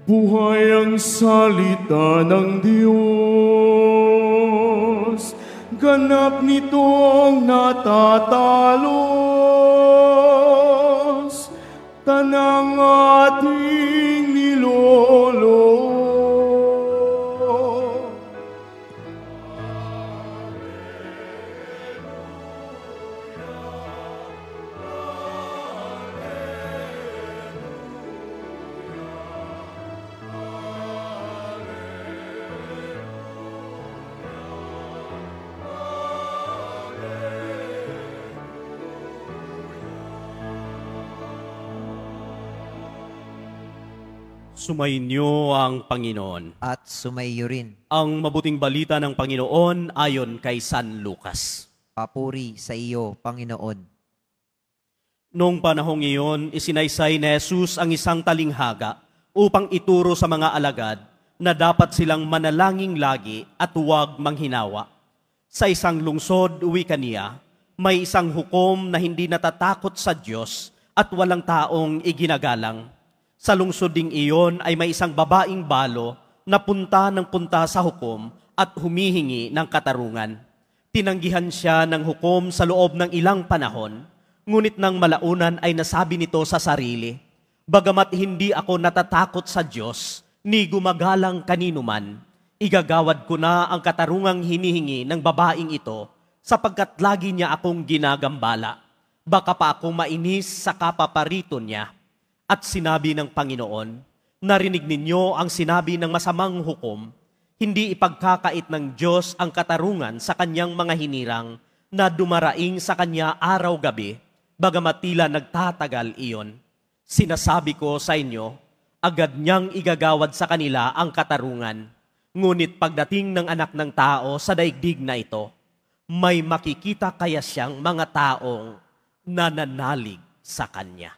Buhay ang salita ng Diyos, ganap nitong natatalos, tanang ating nilolo. Sumainyo ang Panginoon. At sumaiyo rin. Ang mabuting balita ng Panginoon ayon kay San Lucas. Papuri sa iyo, Panginoon. Noong panahong iyon, isinaysay ni Jesus ang isang talinghaga upang ituro sa mga alagad na dapat silang manalangin lagi at huwag manghinawa. Sa isang lungsod, wika niya, may isang hukom na hindi natatakot sa Diyos at walang taong iginagalang. Sa lungsod ding iyon ay may isang babaeng balo na punta ng punta sa hukom at humihingi ng katarungan. Tinanggihan siya ng hukom sa loob ng ilang panahon, ngunit nang malaunan ay nasabi nito sa sarili, "Bagamat hindi ako natatakot sa Diyos, ni gumagalang kanino man, igagawad ko na ang katarungang hinihingi ng babaeng ito sapagkat lagi niya akong ginagambala. Baka pa akong mainis sa kapaparito niya." At sinabi ng Panginoon, "Narinig ninyo ang sinabi ng masamang hukom, hindi ipagkakait ng Diyos ang katarungan sa kanyang mga hinirang na dumaraing sa kanya araw-gabi, bagamat tila nagtatagal iyon. Sinasabi ko sa inyo, agad niyang igagawad sa kanila ang katarungan. Ngunit pagdating ng anak ng tao sa daigdig na ito, may makikita kaya siyang mga taong nananalig sa kanya."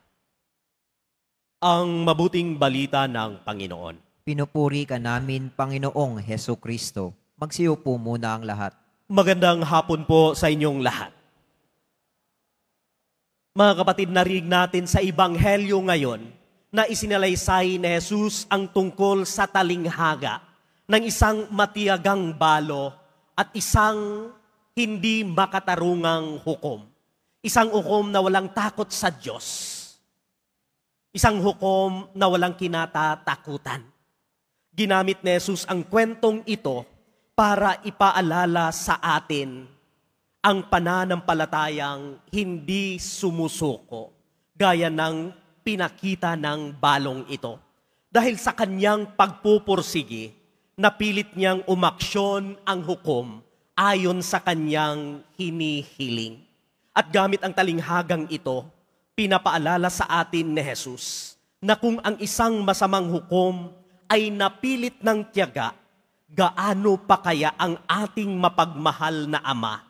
Ang mabuting balita ng Panginoon. Pinupuri ka namin, Panginoong Heso Kristo. Magsiupo muna ang lahat. Magandang hapon po sa inyong lahat. Mga kapatid, narinig natin sa Ebanghelyo ngayon na isinalaysay ni Jesus ang tungkol sa talinghaga ng isang matiyagang balo at isang hindi makatarungang hukom. Isang hukom na walang takot sa Diyos. Isang hukom na walang kinatatakutan. Ginamit ni Jesus ang kwentong ito para ipaalala sa atin ang pananampalatayang hindi sumusuko, gaya ng pinakita ng balong ito. Dahil sa kanyang pagpupursige, napilit niyang umaksyon ang hukom ayon sa kanyang hinihiling. At gamit ang talinghagang ito, pinapaalala sa atin ni Jesus na kung ang isang masamang hukom ay napilit ng tiyaga, gaano pa kaya ang ating mapagmahal na Ama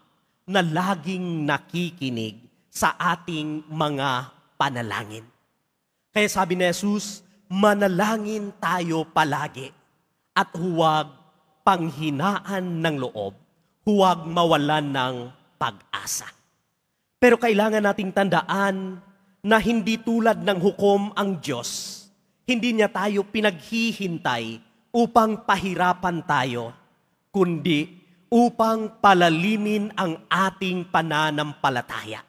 na laging nakikinig sa ating mga panalangin. Kaya sabi ni Jesus, manalangin tayo palagi at huwag panghinaan ng loob, huwag mawalan ng pag-asa. Pero kailangan nating tandaan na hindi tulad ng hukom ang Diyos. Hindi niya tayo pinaghihintay upang pahirapan tayo, kundi upang palalimin ang ating pananampalataya.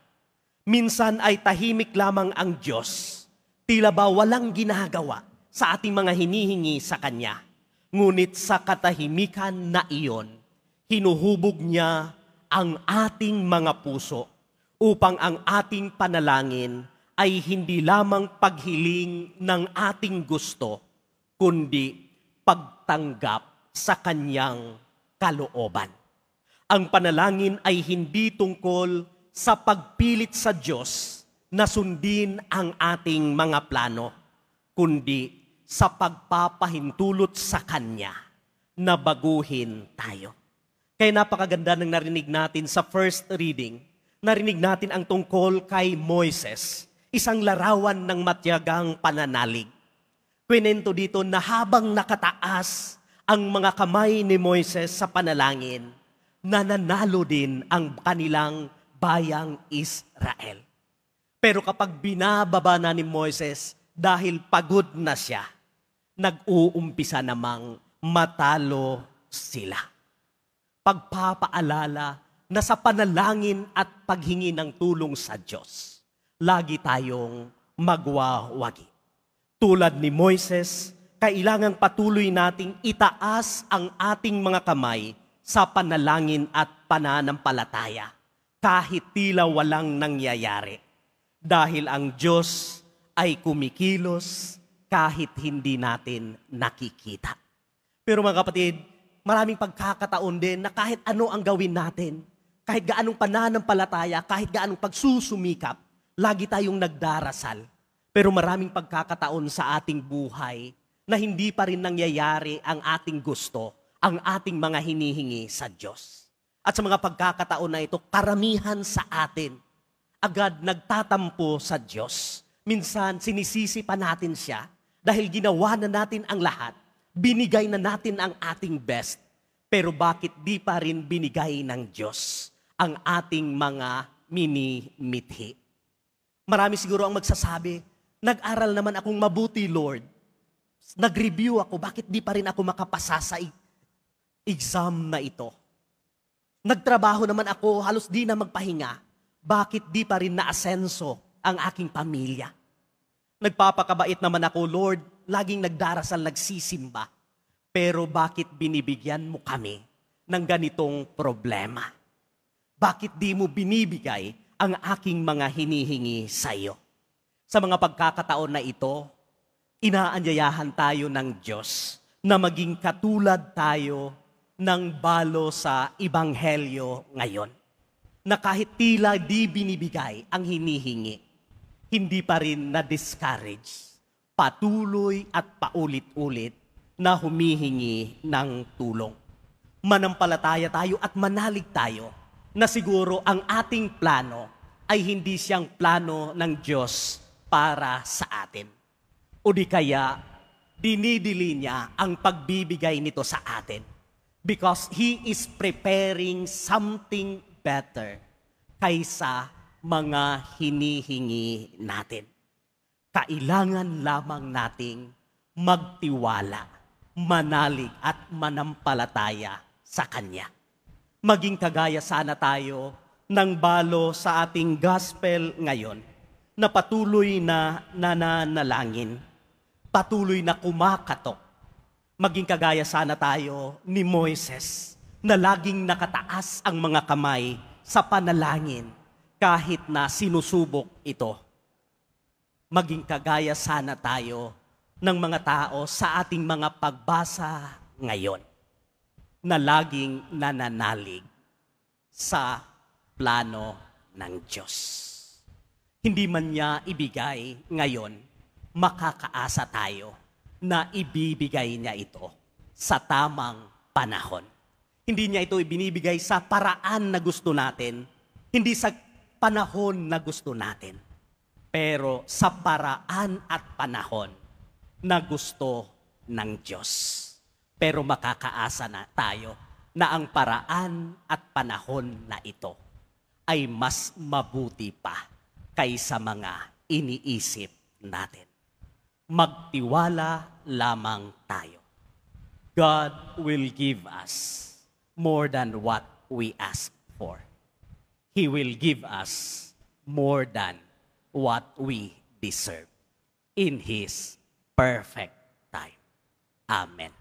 Minsan ay tahimik lamang ang Diyos, tila ba walang ginagawa sa ating mga hinihingi sa Kanya. Ngunit sa katahimikan na iyon, hinuhubog niya ang ating mga puso upang ang ating panalangin ay hindi lamang paghiling ng ating gusto, kundi pagtanggap sa kanyang kalooban. Ang panalangin ay hindi tungkol sa pagpilit sa Diyos na sundin ang ating mga plano, kundi sa pagpapahintulot sa Kanya na baguhin tayo. Kaya napakaganda ng narinig natin sa first reading. Narinig natin ang tungkol kay Moises, isang larawan ng matiyagang pananalig. Kwento dito na habang nakataas ang mga kamay ni Moises sa panalangin, nananalo din ang kanilang bayang Israel. Pero kapag binababa na ni Moises dahil pagod na siya, nag-uumpisa namang matalo sila. Pagpapaalala na sa panalangin at paghingi ng tulong sa Diyos, lagi tayong magwawagi. Tulad ni Moises, kailangang patuloy nating itaas ang ating mga kamay sa panalangin at pananampalataya kahit tila walang nangyayari. Dahil ang Diyos ay kumikilos kahit hindi natin nakikita. Pero mga kapatid, maraming pagkakataon din na kahit ano ang gawin natin, kahit gaanong pananampalataya, kahit gaanong pagsusumikap, lagi tayong nagdarasal. Pero maraming pagkakataon sa ating buhay na hindi pa rin nangyayari ang ating gusto, ang ating mga hinihingi sa Diyos. At sa mga pagkakataon na ito, karamihan sa atin, agad nagtatampo sa Diyos. Minsan, sinisisi pa natin siya dahil ginawa na natin ang lahat, binigay na natin ang ating best. Pero bakit di pa rin binigay ng Diyos ang ating mga minimithi? Marami siguro ang magsasabi, nag-aral naman akong mabuti, Lord. Nag-review ako, bakit di pa rin ako makapasa sa exam na ito? Nagtrabaho naman ako, halos di na magpahinga. Bakit di pa rin naasenso ang aking pamilya? Nagpapakabait naman ako, Lord, laging nagdarasal, nagsisimba. Pero bakit binibigyan mo kami ng ganitong problema? Bakit di mo binibigay ang aking mga hinihingi sa iyo? Sa mga pagkakataon na ito, inaanyayahan tayo ng Diyos na maging katulad tayo ng balo sa Ebanghelyo ngayon. Na kahit tila di binibigay ang hinihingi, hindi pa rin na-discourage. Patuloy at paulit-ulit na humihingi ng tulong. Manampalataya tayo at manalig tayo na siguro ang ating plano ay hindi siyang plano ng Diyos para sa atin. O di kaya, dinidili niya ang pagbibigay nito sa atin because He is preparing something better kaysa mga hinihingi natin. Kailangan lamang nating magtiwala, manalig at manampalataya sa Kanya. Maging kagaya sana tayo ng balo sa ating gospel ngayon na patuloy na nananalangin, patuloy na kumakatok. Maging kagaya sana tayo ni Moises na laging nakataas ang mga kamay sa panalangin kahit na sinusubok ito. Maging kagaya sana tayo ng mga tao sa ating mga pagbasa ngayon na laging nananalig sa plano ng Diyos. Hindi man niya ibigay ngayon, makakaasa tayo na ibibigay niya ito sa tamang panahon. Hindi niya ito ibinibigay sa paraan na gusto natin, hindi sa panahon na gusto natin, pero sa paraan at panahon na gusto ng Diyos. Pero makakaasa na tayo na ang paraan at panahon na ito ay mas mabuti pa kaysa mga iniisip natin. Magtiwala lamang tayo. God will give us more than what we ask for. He will give us more than what we deserve in His perfect time. Amen.